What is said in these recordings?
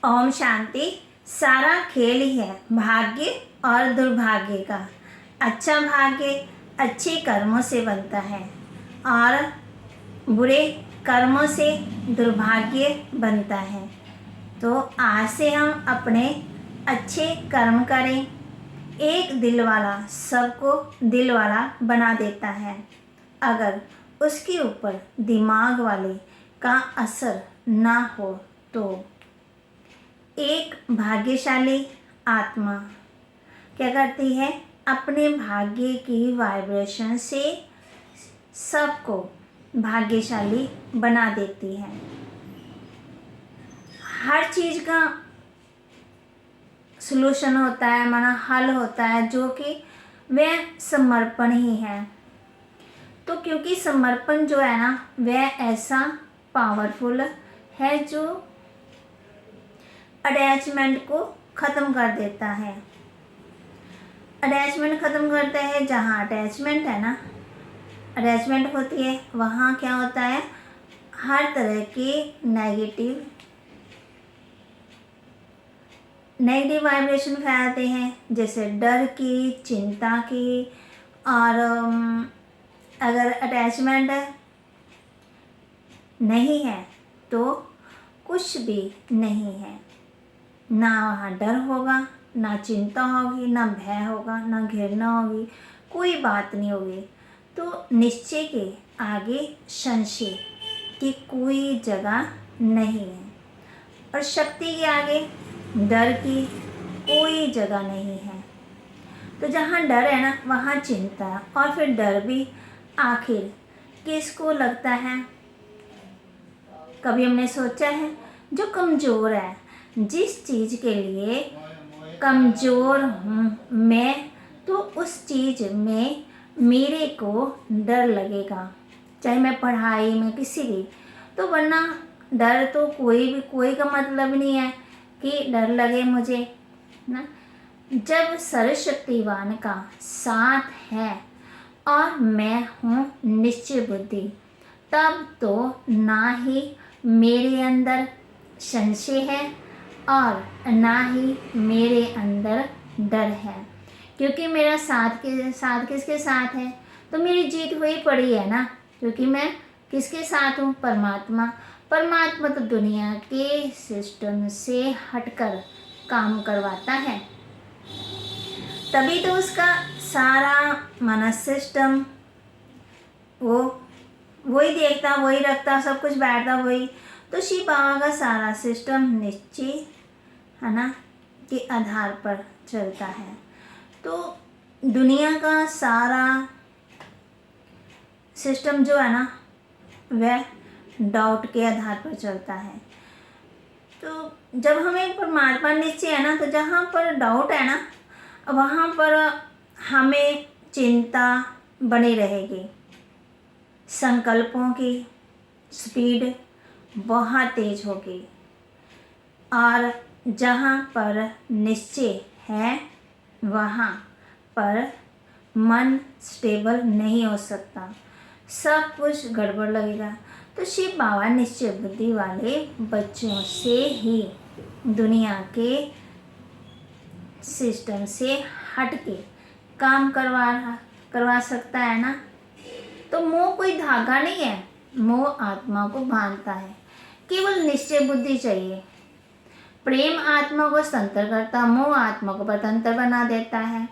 ओम शांति। सारा खेल ही है भाग्य और दुर्भाग्य का। अच्छा भाग्य अच्छे कर्मों से बनता है और बुरे कर्मों से दुर्भाग्य बनता है। तो आज से हम अपने अच्छे कर्म करें। एक दिल वाला सबको दिल वाला बना देता है। अगर उसके ऊपर दिमाग वाले का असर ना हो तो एक भाग्यशाली आत्मा क्या करती है, अपने भाग्य की वाइब्रेशन से सबको भाग्यशाली बना देती है। हर चीज़ का सलूशन होता है, माना हल होता है, जो कि वह समर्पण ही है। तो क्योंकि समर्पण जो है ना, वह ऐसा पावरफुल है जो अटैचमेंट को ख़त्म कर देता है। अटैचमेंट ख़त्म करता है। जहाँ अटैचमेंट है ना, अटैचमेंट होती है, वहाँ क्या होता है, हर तरह के नेगेटिव वाइब्रेशन फैलते हैं, जैसे डर की, चिंता की। और अगर अटैचमेंट नहीं है तो कुछ भी नहीं है। ना वहाँ डर होगा, ना चिंता होगी, ना भय होगा, ना घृणा होगी, कोई बात नहीं होगी। तो निश्चय के आगे संशय की कोई जगह नहीं है और शक्ति के आगे डर की कोई जगह नहीं है। तो जहाँ डर है ना, वहाँ चिंता, और फिर डर भी आखिर किसको लगता है? कभी हमने सोचा है, जो कमज़ोर है, जिस चीज़ के लिए कमज़ोर हूँ मैं, तो उस चीज़ में मेरे को डर लगेगा, चाहे मैं पढ़ाई में किसी भी। तो वरना डर तो कोई का मतलब नहीं है कि डर लगे मुझे ना। जब सर्वशक्तिवान का साथ है और मैं हूँ निश्चय बुद्धि, तब तो ना ही मेरे अंदर संशय है और ना ही मेरे अंदर डर है। क्योंकि मेरा साथ किसके साथ है, तो मेरी जीत हुई पड़ी है ना। क्योंकि मैं किसके साथ हूँ? परमात्मा। परमात्मा तो दुनिया के सिस्टम से हटकर काम करवाता है, तभी तो उसका सारा मन सिस्टम वही देखता, वही रखता, सब कुछ बैठता वही। तो शिव बाबा का सारा सिस्टम निश्चय है ना के आधार पर चलता है। तो दुनिया का सारा सिस्टम जो है ना, वह डाउट के आधार पर चलता है। तो जब हमें परमात्मा निश्चय है ना, तो जहाँ पर डाउट है ना, वहाँ पर हमें चिंता बनी रहेगी। संकल्पों की स्पीड बहुत तेज होगी और जहाँ पर निश्चय है वहाँ पर मन स्टेबल नहीं हो सकता, सब कुछ गड़बड़ लगेगा। तो शिव बाबा निश्चय बुद्धि वाले बच्चों से ही दुनिया के सिस्टम से हट के काम करवा सकता है ना। तो मोह कोई धागा नहीं है, मोह आत्मा को बांधता है। केवल निश्चय बुद्धि चाहिए। प्रेम आत्मा को स्वतंत्र करता, मोह आत्मा को परतंत्र बना देता है।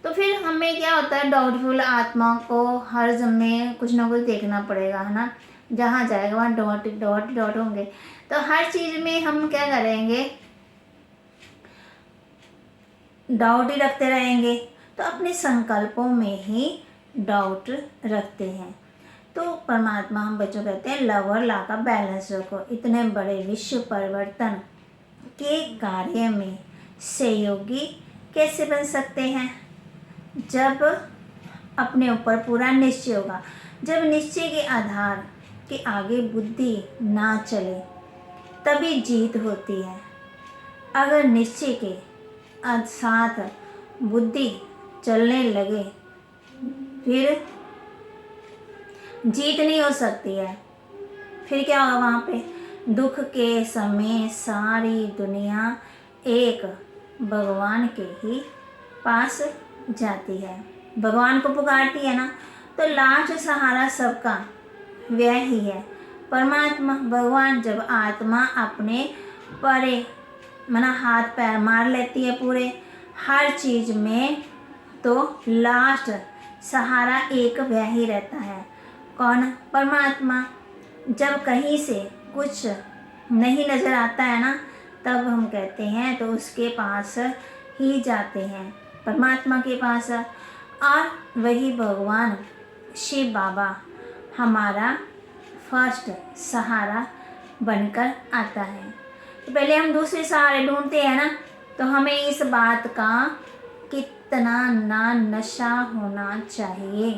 तो फिर हमें क्या होता है, डाउटफुल आत्मा को हर समय कुछ ना कुछ देखना पड़ेगा, है ना। जहाँ जाएगा वहाँ डॉट होंगे। तो हर चीज़ में हम क्या करेंगे, डाउट ही रखते रहेंगे। तो अपने संकल्पों में ही डाउट रखते हैं। तो परमात्मा हम बच्चों कहते हैं, लवर ला का बैलेंस रखो। इतने बड़े विश्व परिवर्तन के कार्य में सहयोगी कैसे बन सकते हैं? जब अपने ऊपर पूरा निश्चय होगा, जब निश्चय के आधार के आगे बुद्धि ना चले, तभी जीत होती है। अगर निश्चय के साथ बुद्धि चलने लगे, फिर जीत नहीं हो सकती है। फिर क्या होगा वहाँ पे? दुख के समय सारी दुनिया एक भगवान के ही पास जाती है, भगवान को पुकारती है ना, तो लास्ट सहारा सबका वह ही है, परमात्मा भगवान। जब आत्मा अपने परे मना हाथ पैर मार लेती है पूरे हर चीज़ में, तो लास्ट सहारा एक वह ही रहता है, कौन? परमात्मा। जब कहीं से कुछ नहीं नज़र आता है ना, तब हम कहते हैं तो उसके पास ही जाते हैं, परमात्मा के पास। और वही भगवान शिव बाबा हमारा फर्स्ट सहारा बनकर आता है। तो पहले हम दूसरे सहारे ढूंढते हैं ना, तो हमें इस बात का कितना ना नशा होना चाहिए,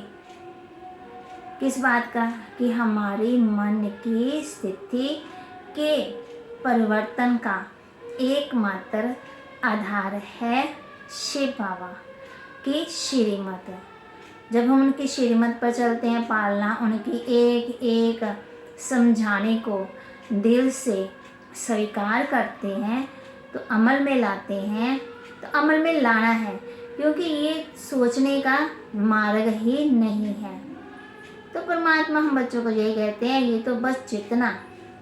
किस बात का? कि हमारी मन की स्थिति के परिवर्तन का एकमात्र आधार है शिव बाबा की श्रीमत। जब हम उनकी श्रीमत पर चलते हैं, पालना उनकी एक एक समझाने को दिल से स्वीकार करते हैं, तो अमल में लाते हैं, तो अमल में लाना है, क्योंकि ये सोचने का मार्ग ही नहीं है। तो परमात्मा हम बच्चों को यही कहते हैं, ये तो बस जितना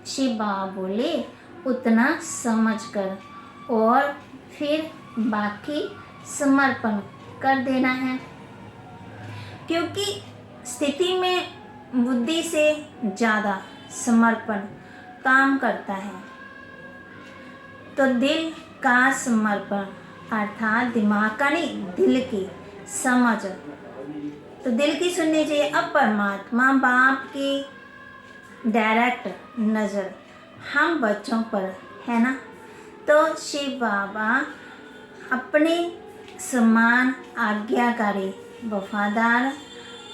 शिव बाबा बोले उतना समझ कर और फिर बाकी समर्पण कर देना है, क्योंकि स्थिति में बुद्धि से ज़्यादा समर्पण काम करता है। तो दिल का समर्पण अर्थात दिमाग का नहीं, दिल की समझ, तो दिल की सुननी चाहिए। अब परमात्मा बाप की डायरेक्ट नज़र हम बच्चों पर है ना, तो शिव बाबा अपने समान आज्ञाकारी, वफादार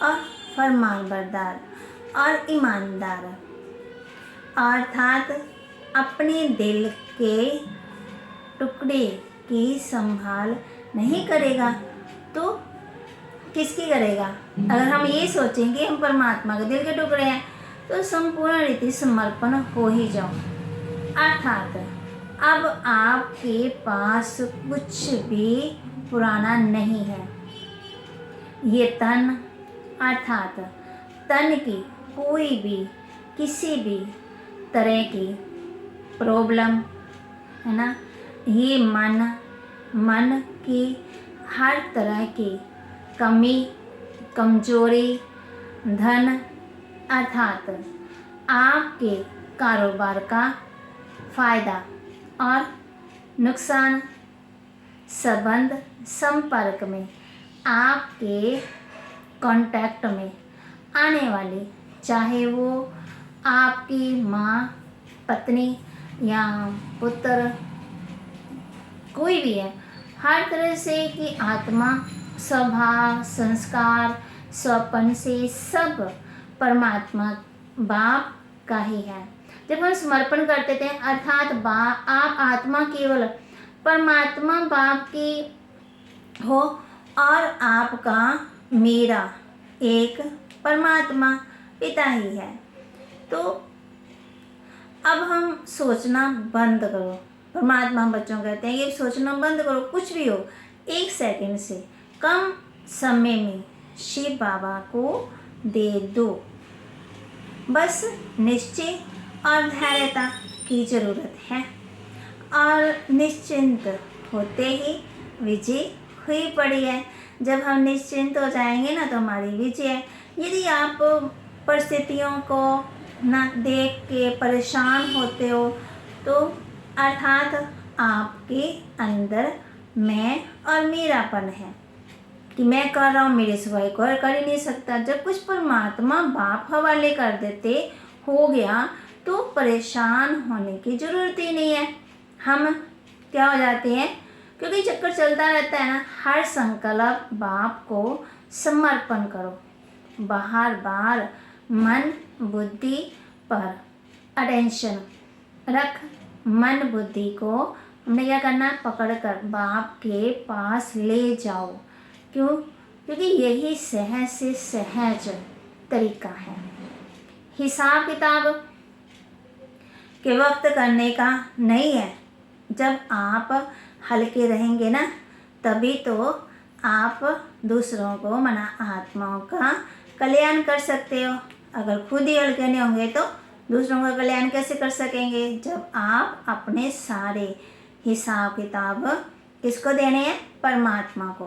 और फरमानबरदार और ईमानदार, अर्थात अपने दिल के टुकड़े की संभाल नहीं करेगा तो किसकी करेगा? अगर हम ये सोचेंगे हम परमात्मा के दिल के टुकड़े हैं, तो संपूर्ण रीति समर्पण हो ही जाओ। अर्थात अब आपके पास कुछ भी पुराना नहीं है। ये तन अर्थात तन की कोई भी किसी भी तरह की प्रॉब्लम है ना, ये मन की हर तरह की कमी, कमजोरी, धन अर्थात आपके कारोबार का फायदा और नुकसान, संबंध संपर्क में, आपके कांटेक्ट में आने वाली, चाहे वो आपकी माँ, पत्नी या पुत्र कोई भी है, हर तरह से कि आत्मा, स्वभाव, संस्कार, स्वपन से सब परमात्मा बाप का ही है। जब हम समर्पण करते थे अर्थात आप आत्मा केवल परमात्मा बाप की हो और आपका मेरा एक परमात्मा पिता ही है, तो अब हम सोचना बंद करो। परमात्मा बच्चों कहते हैं ये सोचना बंद करो, कुछ भी हो, 1 सेकंड से कम समय में शिव बाबा को दे दो। बस निश्चय और धैर्यता की ज़रूरत है, और निश्चिंत होते ही विजय हुई पड़ी है। जब हम निश्चिंत हो जाएंगे ना, तो हमारी विजय है। यदि आप परिस्थितियों को ना देख के परेशान होते हो, तो अर्थात आपके अंदर मैं और मेरापन है कि मैं कर रहा हूँ, मेरे सिवाय कोई कर ही नहीं सकता। जब कुछ परमात्मा बाप हवाले कर देते हो गया, तो परेशान होने की ज़रूरत ही नहीं है। हम क्या हो जाते हैं, क्योंकि चक्कर चलता रहता है ना, हर संकल्प बाप को समर्पण करो, बार बार मन बुद्धि पर अटेंशन रख, मन बुद्धि को हमने क्या करना, पकड़ कर बाप के पास ले जाओ। क्यों? क्योंकि यही सहज से सहज तरीका है। हिसाब किताब कि वक्त करने का नहीं है। जब आप हल्के रहेंगे ना, तभी तो आप दूसरों को मना आत्माओं का कल्याण कर सकते हो। अगर खुद ही हल्के नहीं होंगे तो दूसरों का कल्याण कैसे कर सकेंगे? जब आप अपने सारे हिसाब किताब किसको देने हैं? परमात्मा को।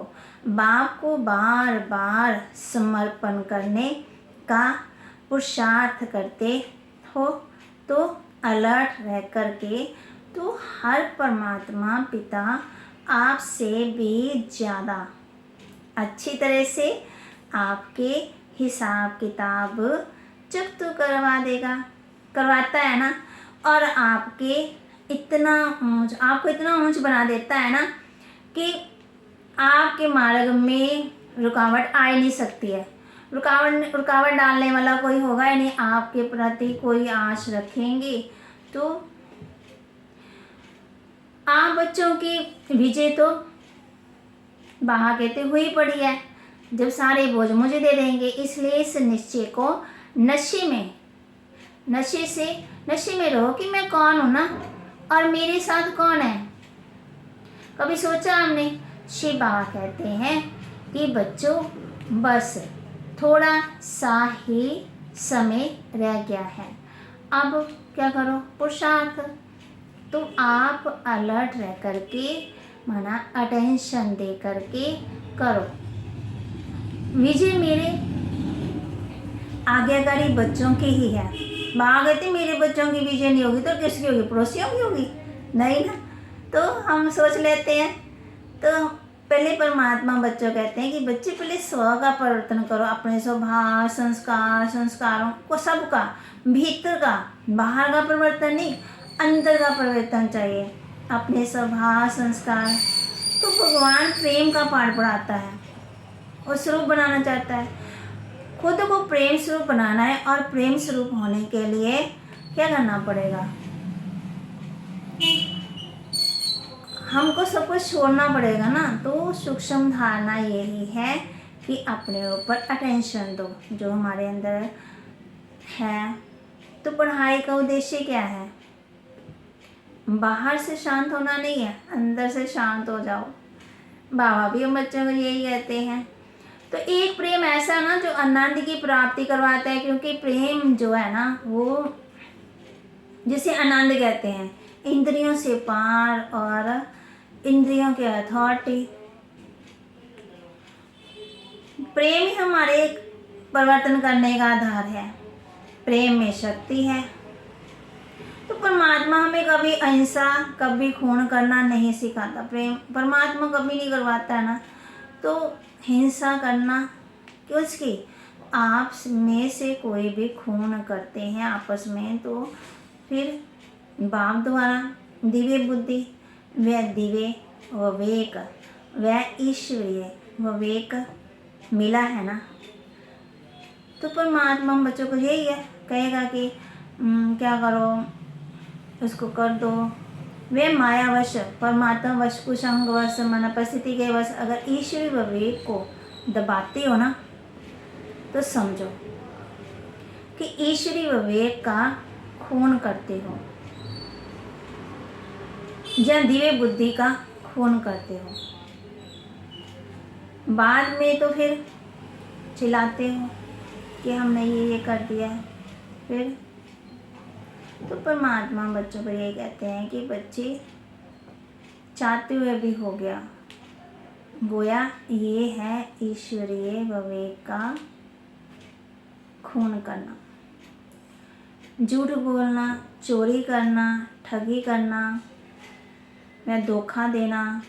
बाप को बार बार समर्पण करने का पुरुषार्थ करते हो तो अलर्ट रह करके तो हर परमात्मा पिता आपसे भी ज़्यादा अच्छी तरह से आपके हिसाब किताब चुकता करवा देगा, करवाता है ना। और आपको इतना ऊंच बना देता है ना कि आपके मार्ग में रुकावट आ ही नहीं सकती है। रुकावट डालने वाला कोई होगा ही नहीं। आपके प्रति कोई आश रखेंगे तो आप बच्चों की विजय तो बाहा कहते हुई पड़ी है, जब सारे बोझ मुझे दे देंगे। इसलिए इस निश्चय को नशे में रहो कि मैं कौन हूँ ना, और मेरे साथ कौन है। कभी सोचा हमने? शिव बाबा कहते हैं कि बच्चों बस थोड़ा सा ही समय रह गया है, अब क्या करो? पुरुषार्थ। तो आप अलर्ट रह करके माना अटेंशन दे करके करो। विजय मेरे आज्ञाकारी बच्चों की ही है। माँ कहती मेरे बच्चों की विजय नहीं होगी तो किसकी होगी? पड़ोसियों की होगी? नहीं ना। तो हम सोच लेते हैं। तो पहले परमात्मा बच्चों कहते हैं कि बच्चे पहले स्व का परिवर्तन करो, अपने स्वभाव संस्कारों को, सबका, भीतर का, बाहर का परिवर्तन नहीं, अंदर का परिवर्तन चाहिए। अपने स्वभाव संस्कार तो भगवान प्रेम का पाठ पढ़ाता है और स्वरूप बनाना चाहता है। खुद को प्रेम स्वरूप बनाना है और प्रेम स्वरूप होने के लिए क्या करना पड़ेगा? हमको सब कुछ छोड़ना पड़ेगा ना। तो सूक्ष्म धारणा यही है कि अपने ऊपर अटेंशन दो जो हमारे अंदर है। तो पढ़ाई का उद्देश्य क्या है? बाहर से शांत होना नहीं है, अंदर से शांत हो जाओ। बाबा भी हम बच्चों को यही कहते हैं। तो एक प्रेम ऐसा ना जो आनंद की प्राप्ति करवाता है, क्योंकि प्रेम जो है ना वो जिसे आनंद कहते हैं, इंद्रियों से पार और इंद्रियों के अथॉरिटी। प्रेम ही हमारे परिवर्तन करने का आधार है। प्रेम में शक्ति है। तो परमात्मा हमें कभी अहिंसा, कभी खून करना नहीं सिखाता। प्रेम परमात्मा कभी नहीं करवाता है ना। तो हिंसा करना क्यों? उसकी आप में से कोई भी खून करते हैं आपस में तो फिर बाप द्वारा दिव्य बुद्धि व दिव्य विवेक व ईश्वरीय विवेक मिला है ना। तो परमात्मा बच्चों को यही है, कहेगा कि क्या करो, उसको कर दो। वे मायावश, परमात्मा वश, कुसंग वश, मन परिस्थिति के वश अगर ईश्वरीय विवेक को दबाते हो ना तो समझो कि ईश्वरीय विवेक का खून करते हो या दिव्य बुद्धि का खून करते हो। बाद में तो फिर चिल्लाते हो कि हमने ये कर दिया है। फिर तो परमात्मा बच्चों को ये कहते हैं कि बच्चे चाहते हुए भी हो गया, गोया ये है ईश्वरीय विवेक का खून करना। झूठ बोलना, चोरी करना, ठगी करना या धोखा देना,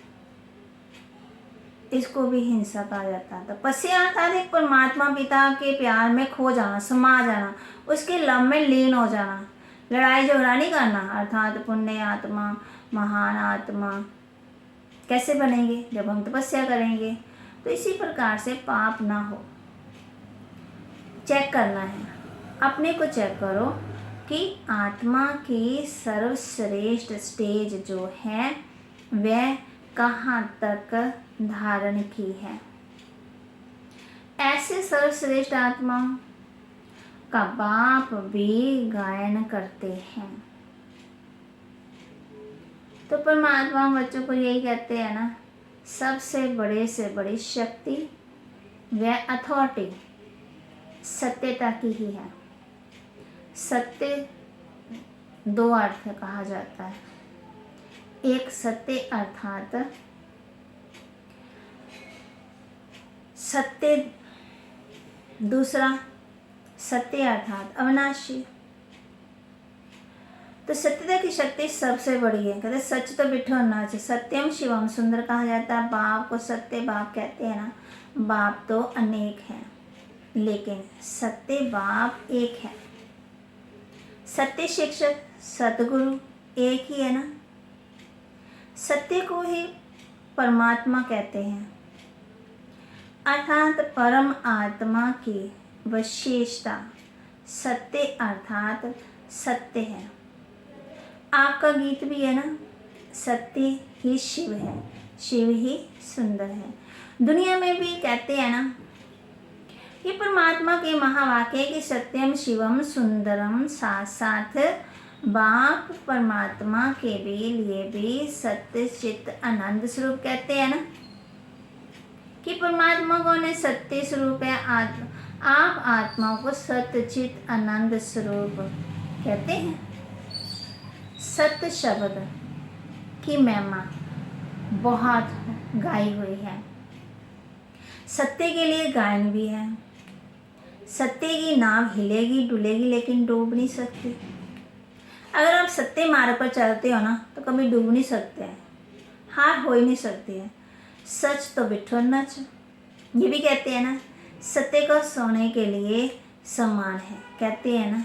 इसको भी हिंसा कहा जाता है। तपस्या अर्थात एक परमात्मा पिता के प्यार में खो जाना, समा जाना, उसके लव में लीन हो जाना। लड़ाई झगड़ा नहीं करना, अर्थात पुण्य आत्मा, महान आत्मा कैसे बनेंगे? जब हम तपस्या करेंगे। तो इसी प्रकार से पाप ना हो, चेक करना है, अपने को चेक करो कि आत्मा की सर्वश्रेष्ठ स्टेज जो है वह कहाँ तक धारण की है। ऐसे सर्वश्रेष्ठ आत्मा का बाप भी गायन करते हैं। तो परमात्मा बच्चों को यही कहते हैं ना, सबसे बड़े से बड़ी शक्ति व अथॉरिटी सत्यता की ही है। सत्य दो अर्थ कहा जाता है, एक सत्य अर्थात सत्य, दूसरा सत्य अर्थात अविनाशी। तो सत्यता की शक्ति सबसे बड़ी है। कहते सच तो बिठो होना चाहिए, सत्यम शिवम सुंदर कहा जाता है। बाप को सत्य बाप कहते हैं ना, बाप तो अनेक हैं लेकिन सत्य बाप एक है। सत्य शिक्षक सतगुरु एक ही है ना। सत्य को ही परमात्मा कहते हैं, अर्थात परम आत्मा की विशेषता सत्य अर्थात सत्य है। आपका गीत भी है ना, सत्य ही शिव है, शिव ही सुंदर है। दुनिया में भी कहते हैं ना कि परमात्मा के महावाक्य कि सत्यम शिवम सुंदरम, साथ साथ बाप परमात्मा के भी लिए भी सत्य चित्त आनंद स्वरूप कहते हैं ना, कि परमात्मा कौन है? सत्य स्वरूप है। आप आत्माओं को सत्य चित्त आनंद स्वरूप कहते हैं। सत्य शब्द की महिमा बहुत गाई हुई है। सत्य के लिए गायन भी है। सत्य की नाव हिलेगी डुलेगी लेकिन डूब नहीं सकती। अगर आप सत्य मार्ग पर चलते हो ना तो कभी डूब नहीं सकते हैं, हार हो ही नहीं सकती है। सच तो बिठो नच, ये भी कहते हैं ना, सत्य को सोने के लिए समान है, कहते हैं ना।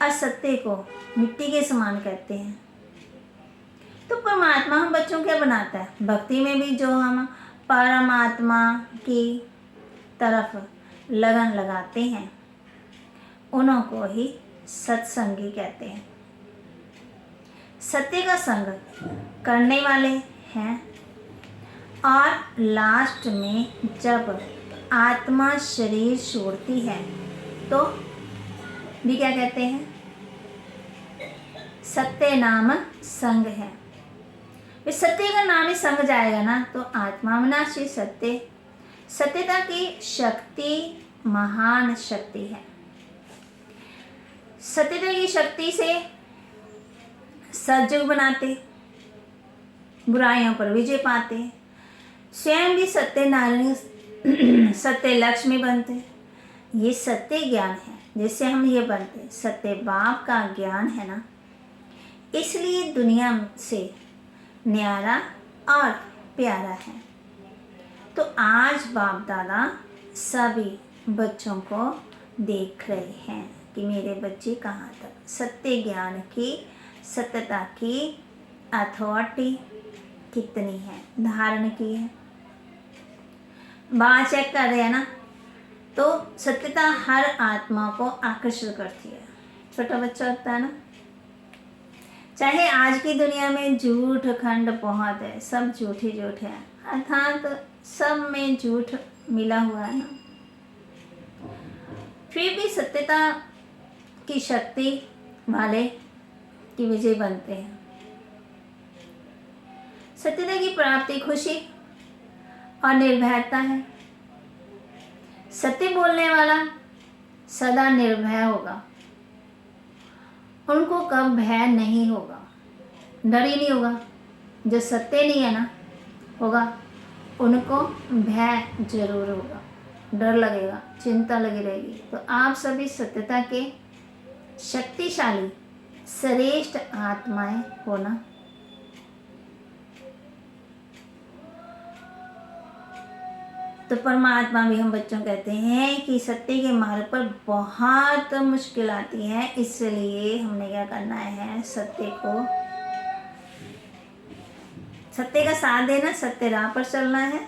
असत्य को मिट्टी के समान कहते हैं। तो परमात्मा हम बच्चों क्या बनाता है? भक्ति में भी जो हम परमात्मा की तरफ लगन लगाते हैं उन्हों को ही सत्संगी कहते हैं। सत्य का संग करने वाले हैं और लास्ट में जब आत्मा शरीर छोड़ती है तो भी क्या कहते हैं? सत्य नाम संग है। सत्य का नाम ही संग जाएगा ना तो आत्मा विनाशी। सत्यता की शक्ति महान शक्ति है। सत्यता की शक्ति से सतयुग बनाते, बुराइयों पर विजय पाते, स्वयं भी सत्य नारायण सत्य लक्ष्मी बनते। ये सत्य ज्ञान है जिससे हम ये बनते। सत्य बाप का ज्ञान है ना, इसलिए दुनिया से न्यारा और प्यारा है। तो आज बाप दादा सभी बच्चों को देख रहे हैं कि मेरे बच्चे कहाँ तक सत्य ज्ञान की, सत्यता की अथॉरिटी कितनी है धारण की है। बात चेक कर रहे हैं ना, तो सत्यता हर आत्मा को आकर्षित करती है। छोटा बच्चा होता है ना, चाहे आज की दुनिया में झूठ खंड बहुत है, सब झूठ ही झूठ है, अर्थात सब में झूठ मिला हुआ है ना, फिर भी सत्यता की शक्ति वाले की विजय बनते हैं। सत्यता की प्राप्ति खुशी और निर्भयता है। सत्य बोलने वाला सदा निर्भय होगा, उनको कब भय नहीं होगा, डर ही नहीं होगा। जो सत्य नहीं है ना होगा, उनको भय जरूर होगा, डर लगेगा, चिंता लगी रहेगी। तो आप सभी सत्यता के शक्तिशाली श्रेष्ठ आत्माएं हो ना। तो परमात्मा भी हम बच्चों कहते हैं कि सत्य के मार्ग पर बहुत मुश्किल आती है, इसलिए हमने क्या करना है? सत्य का साथ देना, सत्य राह पर चलना है